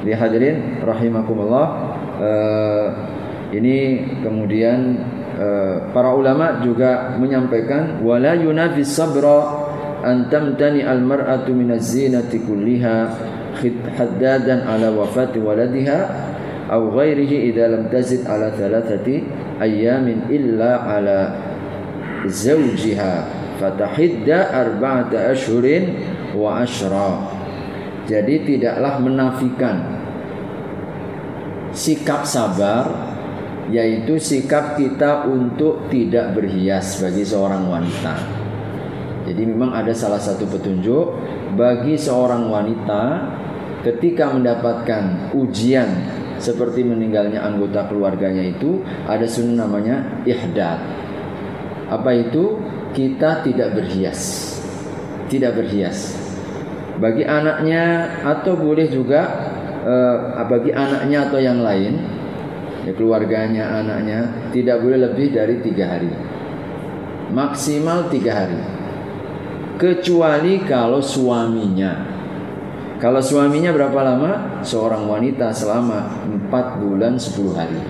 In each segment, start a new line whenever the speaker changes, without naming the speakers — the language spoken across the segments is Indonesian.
Lihat hadirin rahimakumullah, ini kemudian para ulama juga menyampaikan wala yunafis sabra an tamtani al mar'atu min az-zinati kulliha haddadan ala wafati waladiha aw ghairihi idza lam tazid ala thalathati ayyamin illa ala zawjiha fatahidda arba'ata ashhurin wa ashra. Jadi tidaklah menafikan sikap sabar, yaitu sikap kita untuk tidak berhias bagi seorang wanita. Jadi memang ada salah satu petunjuk bagi seorang wanita ketika mendapatkan ujian seperti meninggalnya anggota keluarganya, itu ada sunnah namanya ihdad. Apa itu? Kita tidak berhias. Tidak berhias. Bagi anaknya atau boleh juga bagi anaknya atau yang lain, ya keluarganya, anaknya, tidak boleh lebih dari 3 hari, maksimal 3 hari, kecuali kalau suaminya. Kalau suaminya berapa lama? Seorang wanita selama 4 bulan 10 hari.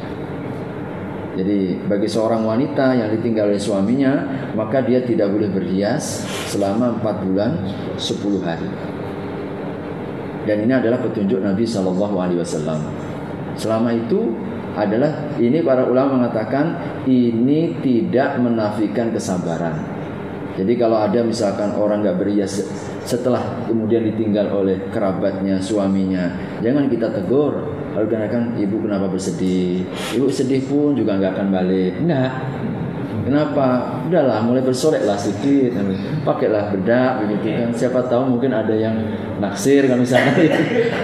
Jadi bagi seorang wanita yang ditinggal oleh suaminya, maka dia tidak boleh berhias selama 4 bulan 10 hari. Dan ini adalah petunjuk Nabi SAW. Selama itu adalah, ini para ulama mengatakan ini tidak menafikan kesabaran. Jadi kalau ada misalkan orang nggak berhias setelah kemudian ditinggal oleh kerabatnya, suaminya, jangan kita tegur. Lalu katakan, ibu kenapa bersedih? Ibu sedih pun juga nggak akan balik. Enggak. Kenapa? Udahlah, mulai bersoleklah sedikit, pakailah bedak begitu kan. Siapa tahu mungkin ada yang naksir kan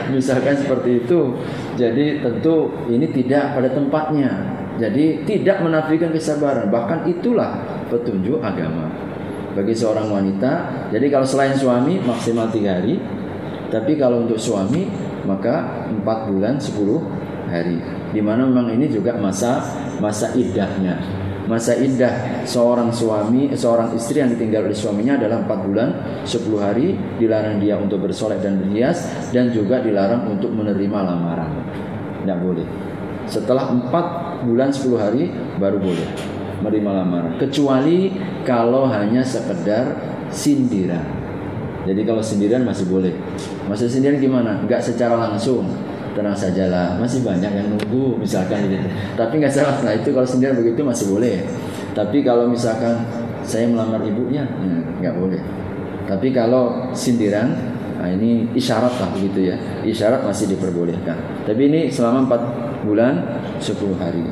misalkan seperti itu. Jadi tentu ini tidak pada tempatnya. Jadi tidak menafikan kesabaran. Bahkan itulah petunjuk agama bagi seorang wanita. Jadi kalau selain suami maksimal 3 hari, tapi kalau untuk suami maka 4 bulan 10 hari. Di mana memang ini juga masa iddahnya. Masa iddah seorang istri yang ditinggal oleh suaminya adalah 4 bulan 10 hari. Dilarang dia untuk bersolek dan berhias, dan juga dilarang untuk menerima lamaran. Tidak boleh. Setelah 4 bulan 10 hari baru boleh menerima lamaran, kecuali kalau hanya sekedar sindiran. Jadi kalau sindiran masih boleh. Maksud sindiran gimana? Enggak secara langsung, tenang sajalah, masih banyak yang nunggu misalkan gitu. Tapi nggak salah. Nah itu kalau sindiran begitu masih boleh. Tapi kalau misalkan saya melamar ibunya, nggak boleh. Tapi kalau sindiran, nah ini isyarat lah begitu ya. Isyarat masih diperbolehkan. Tapi ini selama 4 bulan 10 hari.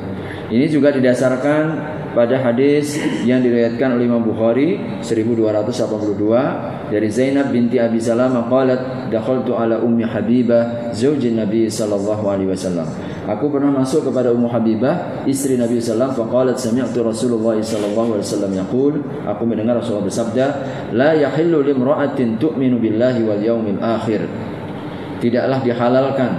Ini juga didasarkan pada hadis yang diriwayatkan oleh Imam Bukhari 1282 dari Zainab binti Abi Salamah qalat dakhaltu ala Ummi Habibah zaujin Nabi sallallahu alaihi wasallam. Aku pernah masuk kepada Ummu Habibah, istri Nabi sallallahu alaihi wasallam, faqalat sami'tu Rasulullah sallallahu alaihi wasallam yaqul, aku mendengar Rasulullah bersabda, la yahillu limra'atin tu'minu billahi wal yaumil akhir. Tidaklah dihalalkan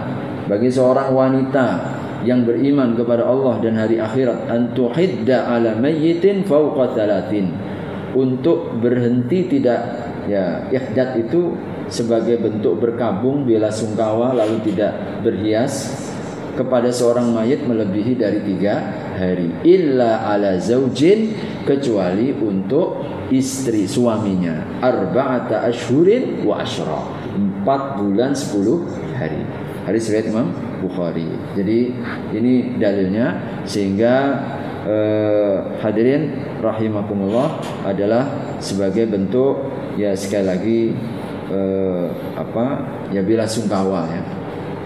bagi seorang wanita yang beriman kepada Allah dan hari akhirat antuhidda ala mayyitin fawqa 30, untuk berhenti tidak, ya ihdad itu sebagai bentuk berkabung bela sungkawa lalu tidak berhias kepada seorang mayit melebihi dari 3 hari, illa ala zaujin, kecuali untuk istri suaminya, arba'ata ashhurin wa ashra, 4 bulan 10 hari. Hadis riwayat Imam Bukhari. Jadi ini dalilnya, sehingga hadirin rahimakumullah adalah sebagai bentuk, ya sekali lagi ya bela sungkawa ya,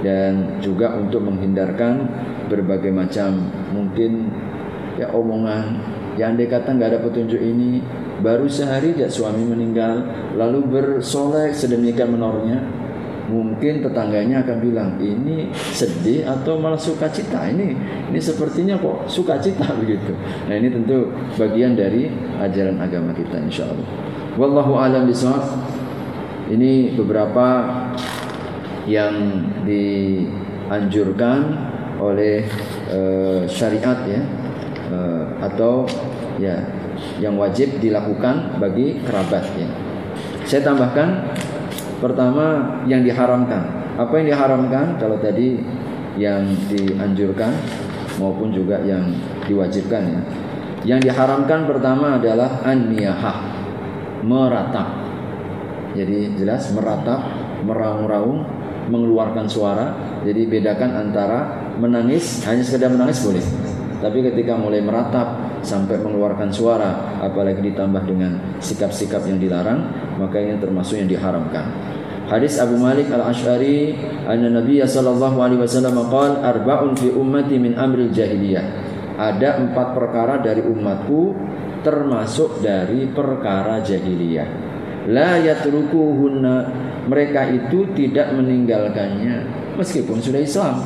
dan juga untuk menghindarkan berbagai macam mungkin ya omongan yang andai kata nggak ada petunjuk ini, baru sehari ya suami meninggal lalu bersolek sedemikian menornya, mungkin tetangganya akan bilang ini sedih atau malah sukacita, ini sepertinya kok sukacita begitu. Nah ini tentu bagian dari ajaran agama kita insyaallah. Wallahu a'lam bishawab. Ini beberapa yang dianjurkan oleh syariat ya, atau ya yang wajib dilakukan bagi kerabat ya. Saya tambahkan, pertama yang diharamkan. Apa yang diharamkan? Kalau tadi yang dianjurkan maupun juga yang diwajibkan ya. Yang diharamkan pertama adalah an-niyahah, meratap. Jadi jelas meratap, meraung-raung, mengeluarkan suara. Jadi bedakan antara menangis, hanya sekedar menangis boleh. Tapi ketika mulai meratap sampai mengeluarkan suara, apalagi ditambah dengan sikap-sikap yang dilarang, maka ini termasuk yang diharamkan. Hadis Abu Malik Al-Asy'ari, anna Nabiy sallallahu alaihi wasallam qala arba'un fi ummati min amril jahiliyah. Ada 4 perkara dari umatku termasuk dari perkara jahiliyah. La yatrukuhunna, mereka itu tidak meninggalkannya meskipun sudah Islam,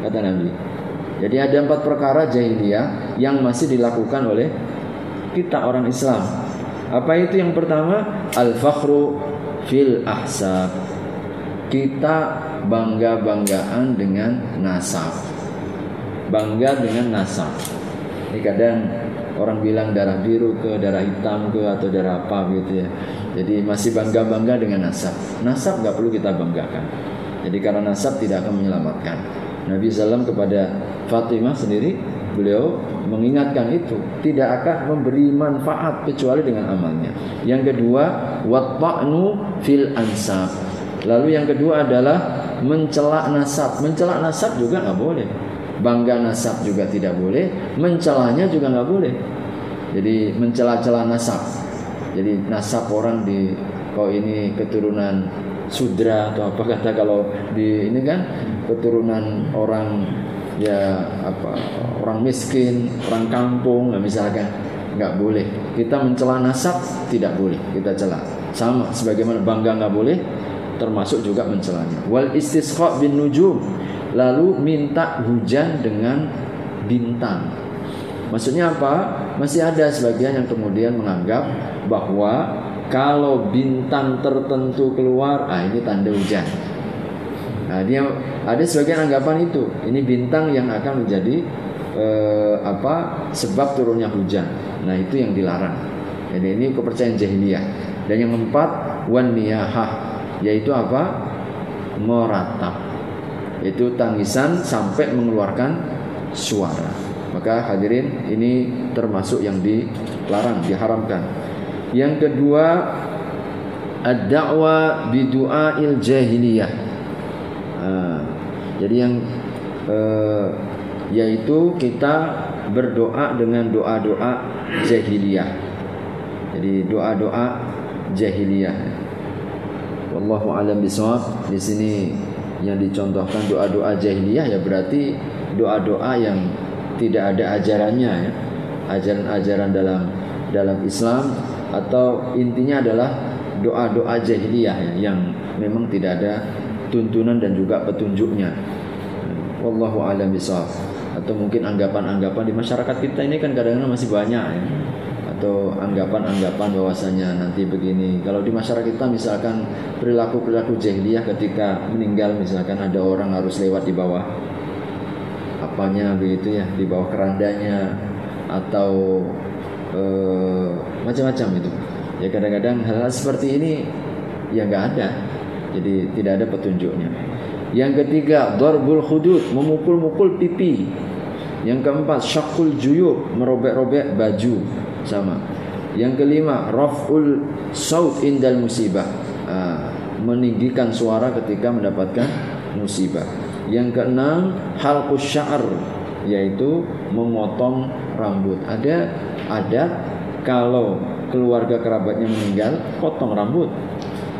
kata Nabi. Jadi ada 4 perkara jahiliyah yang masih dilakukan oleh kita orang Islam. Apa itu? Yang pertama, al-fakhru fil ahsab. Kita bangga-banggaan dengan nasab. Bangga dengan nasab. Ini kadang orang bilang darah biru ke, darah hitam ke, atau darah apa gitu ya. Jadi masih bangga-bangga dengan nasab. Nasab gak perlu kita banggakan. Jadi karena nasab tidak akan menyelamatkan. Nabi SAW kepada Fatimah sendiri, beliau mengingatkan itu, tidak akan memberi manfaat kecuali dengan amalnya. Yang kedua, watta'nu fil ansab. Lalu yang kedua adalah mencela nasab. Mencela nasab juga nggak boleh. Bangga nasab juga tidak boleh. Mencelanya juga nggak boleh. Jadi mencela-cela nasab. Jadi nasab orang di, kau ini keturunan Sudra atau apa kata kalau di ini kan keturunan orang ya apa, orang miskin, orang kampung, misalkan, nggak boleh. Kita mencela nasab tidak boleh kita cela. Sama sebagaimana bangga nggak boleh, termasuk juga mencelanya. Wal istisqa bin nujum, lalu minta hujan dengan bintang. Maksudnya apa? Masih ada sebagian yang kemudian menganggap bahwa kalau bintang tertentu keluar, ini tanda hujan. Nah, dia ada sebagian anggapan itu. Ini bintang yang akan menjadi sebab turunnya hujan. Nah, itu yang dilarang. Jadi ini kepercayaan jahiliyah. Dan yang keempat, wan niyahah, yaitu apa? Meratap. Itu tangisan sampai mengeluarkan suara. Maka hadirin, ini termasuk yang dilarang, diharamkan. Yang kedua, ad-da'wa bidu'ail jahiliyah. Jadi yang yaitu kita berdoa dengan doa-doa jahiliyah. Jadi doa-doa jahiliyah. Wallahu a'lam bishawab. Di sini yang dicontohkan doa-doa jahiliyah ya berarti doa-doa yang tidak ada ajarannya ya. Ajaran-ajaran dalam Islam, atau intinya adalah doa-doa jahiliyah ya, yang memang tidak ada tuntunan dan juga petunjuknya. Wallahu a'lam bishawab. Atau mungkin anggapan-anggapan di masyarakat kita ini kan kadang-kadang masih banyak ya. Atau anggapan-anggapan bahwasanya nanti begini. Kalau di masyarakat kita misalkan perilaku-perilaku jahiliyah ketika meninggal, misalkan ada orang harus lewat di bawah apanya begitu ya, di bawah kerandanya, atau macam-macam itu. Ya kadang-kadang hal-hal seperti ini ya nggak ada. Jadi tidak ada petunjuknya. Yang ketiga, darbul hudud, memukul-mukul pipi. Yang keempat, syakul juyub, merobek-robek baju, sama. Yang kelima, raf'ul saut indal musibah, meninggikan suara ketika mendapatkan musibah. Yang keenam, halqus sya'r, yaitu memotong rambut. Ada adat kalau keluarga kerabatnya meninggal, potong rambut.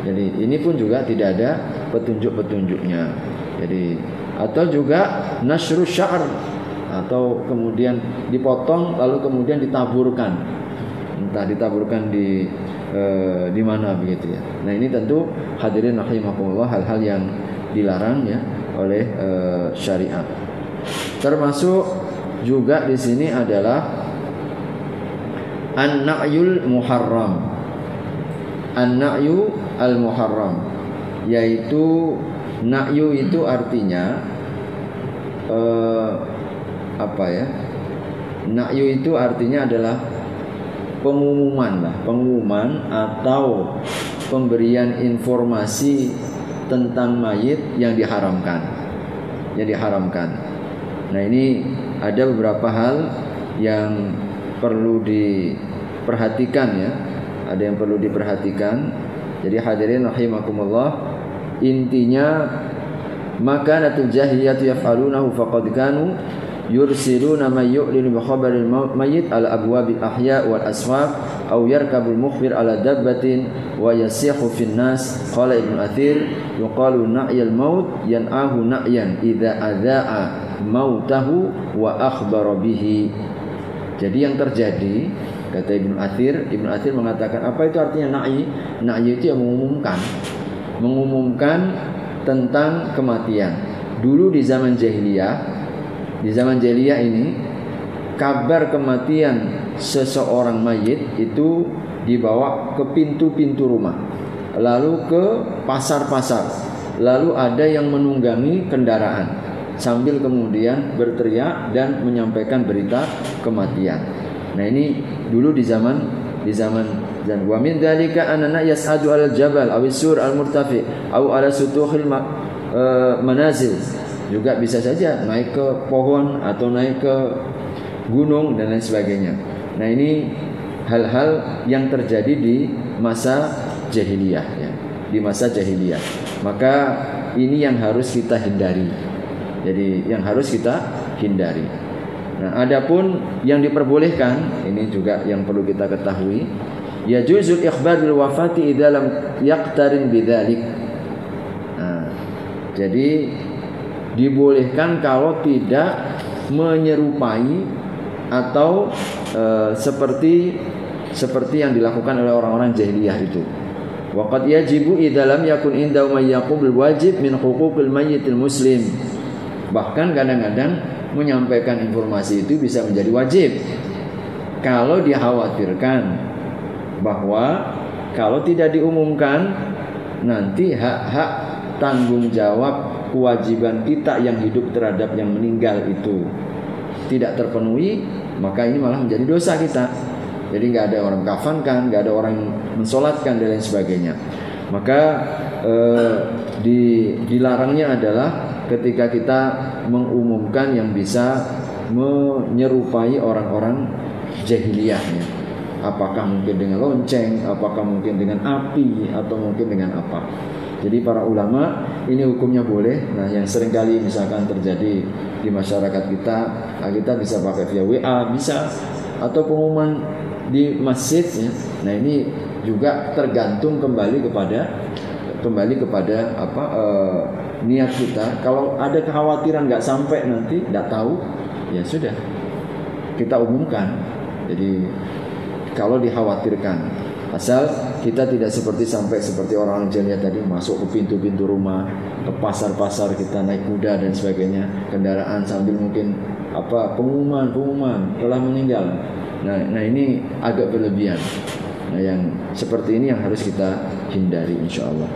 Jadi ini pun juga tidak ada petunjuk-petunjuknya. Jadi atau juga nasru sya'r, atau kemudian dipotong lalu kemudian ditaburkan. Entah ditaburkan di mana begitu ya. Nah, ini tentu hadirin rahimakumullah hal-hal yang dilarang ya oleh syariat. Termasuk juga di sini adalah an-na'yul muharram. An-na'yu al-muharram, yaitu na'yu itu artinya apa ya? Na'yu itu artinya adalah pengumuman atau pemberian informasi tentang mayit yang diharamkan. Nah, ini ada beberapa hal yang perlu diperhatikan ya. Ada yang perlu diperhatikan. Jadi hadirin rahimakumullah, intinya makanatul jahiliyatu yaf'alunahu faqad kanu yursiluna may yu'linu bi khabaril mayyit ala abwabil ahya wal aswaq aw yarkabul mukhbir ala dabbatin wa yasihu fin nas. Qala Ibnu Athir yuqalu na'yal maut yan'ahu na'yan idza adza'a mautahu wa akhbara bihi. Jadi yang terjadi, kata Ibnu Athir mengatakan, apa itu artinya na'i? Na'i itu yang mengumumkan tentang kematian. Dulu di zaman jahiliyah ini, kabar kematian seseorang mayit itu dibawa ke pintu-pintu rumah, lalu ke pasar-pasar, lalu ada yang menunggangi kendaraan sambil kemudian berteriak dan menyampaikan berita kematian. Nah, ini dulu di zaman wa min dzalika anna yas'adu 'alal jabal aw as-sur al-murtafi aw 'ala sutuhil manazil. Juga bisa saja naik ke pohon atau naik ke gunung dan lain sebagainya. Nah, ini hal-hal yang terjadi di masa jahiliyah ya. Di masa jahiliyah. Maka ini yang harus kita hindari. Jadi yang harus kita hindari. Nah, adapun yang diperbolehkan, ini juga yang perlu kita ketahui, ya juzul ikhbar bil wafati idza lam yaqtarin bidzalik. Nah, jadi dibolehkan kalau tidak menyerupai atau seperti yang dilakukan oleh orang-orang jahiliyah itu. Waqad yajibu idza lam yakun indahu may yaqum bil wajib min huquqil mayyitil muslim. Bahkan kadang-kadang menyampaikan informasi itu bisa menjadi wajib kalau dikhawatirkan bahwa kalau tidak diumumkan nanti hak-hak tanggung jawab kewajiban kita yang hidup terhadap yang meninggal itu tidak terpenuhi, maka ini malah menjadi dosa kita. Jadi nggak ada orang kafankan, nggak ada orang mensolatkan dan lain sebagainya. Maka dilarangnya adalah ketika kita mengumumkan yang bisa menyerupai orang-orang jahiliyahnya. Apakah mungkin dengan lonceng, apakah mungkin dengan api, atau mungkin dengan apa. Jadi para ulama ini hukumnya boleh. Nah, yang seringkali misalkan terjadi di masyarakat kita bisa pakai via WA, bisa, atau pengumuman di masjid ya. Nah, ini juga tergantung kembali kepada niat kita. Kalau ada kekhawatiran nggak sampai nanti nggak tahu, ya sudah kita umumkan. Jadi kalau dikhawatirkan, asal kita tidak seperti orang jahiliyah tadi masuk ke pintu-pintu rumah, ke pasar-pasar kita naik kuda dan sebagainya, kendaraan sambil mungkin pengumuman telah meninggal. Nah ini agak berlebihan. Nah, yang seperti ini yang harus kita hindari insyaallah.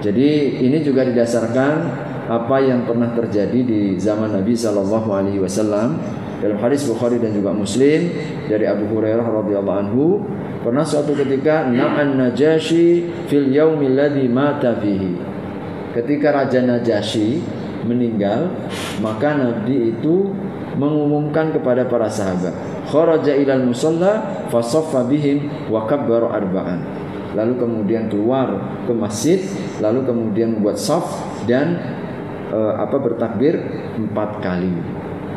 Jadi ini juga didasarkan apa yang pernah terjadi di zaman Nabi sallallahu alaihi wasallam dalam hadis Bukhari dan juga Muslim dari Abu Hurairah radhiyallahu anhu, pernah suatu ketika na'an Najasyi fil yaumil ladzi mata fihi. Ketika Raja Najasyi meninggal, maka Nabi itu mengumumkan kepada para sahabat, kharaja ilal musalla fa saffa bihim wa kabbara arba'an. Lalu kemudian keluar ke masjid, lalu kemudian membuat shaf dan bertakbir 4 kali.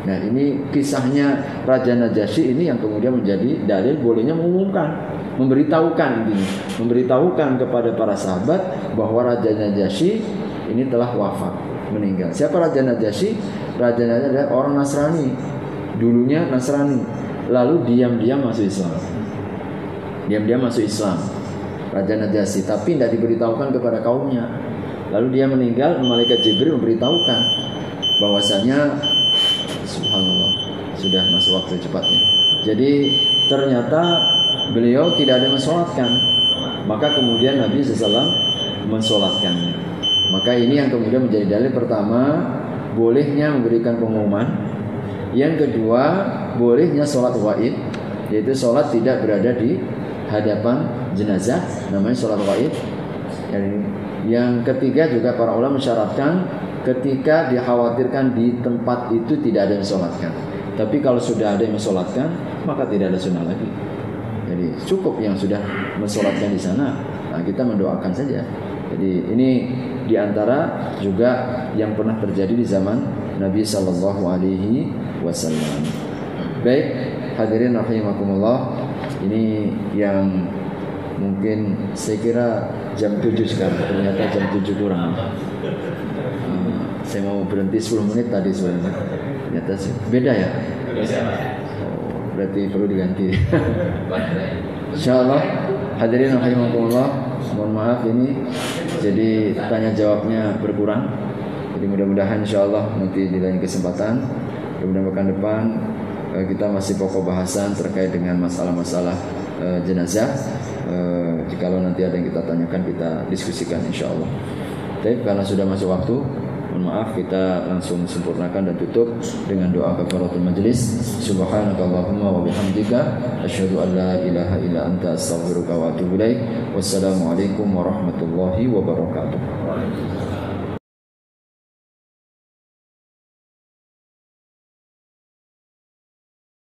Nah, ini kisahnya Raja Najasyi ini yang kemudian menjadi dalil bolehnya mengumumkan, memberitahukan kepada para sahabat bahwa Raja Najasyi ini telah wafat, meninggal. Siapa Raja Najasyi? Raja Najasyi adalah orang Nasrani. Dulunya Nasrani, lalu diam-diam masuk Islam. Raja Najasyi, tapi tidak diberitahukan kepada kaumnya. Lalu dia meninggal, malaikat Jibril memberitahukan bahwasanya subhanallah sudah masuk waktu cepatnya. Jadi ternyata beliau tidak ada mensolatkan, maka kemudian Nabi SAW mensolatkannya. Maka ini yang kemudian menjadi dalil pertama, bolehnya memberikan pengumuman. Yang kedua, bolehnya sholat waid, yaitu sholat tidak berada di hadapan jenazah, namanya sholat waid Yang ketiga juga para ulama mensyaratkan ketika dikhawatirkan di tempat itu tidak ada yang mensolatkan. Tapi kalau sudah ada yang mensolatkan, maka tidak ada sunnah lagi. Jadi cukup yang sudah mensolatkan di sana. Nah, kita mendoakan saja. Jadi ini diantara juga yang pernah terjadi di zaman Nabi Sallallahu Alaihi Wasallam. Baik, hadirin rahimakumullah. Ini yang mungkin saya kira jam 7 sekarang, ternyata jam 7 kurang. Saya mau berhenti 10 menit tadi sebenarnya. Ternyata beda ya? Oh, berarti perlu diganti. Insyaallah hadirin rahimakumullah, mohon maaf ini jadi tanya jawabnya berkurang. Jadi mudah-mudahan insyaallah nanti di lain kesempatan, mudah-mudahan pekan depan kita masih pokok bahasan terkait dengan masalah-masalah jenazah. Jikalau nanti ada yang kita tanyakan, kita diskusikan insyaallah. Tapi karena sudah masuk waktu, mohon maaf, kita langsung sempurnakan dan tutup dengan doa kafaratul majlis. Subhanakallahumma wa bihamdika asyhadu an la ilaha illa anta astaghfiruka wa atubu ilaik. Wassalamualaikum warahmatullahi wabarakatuh.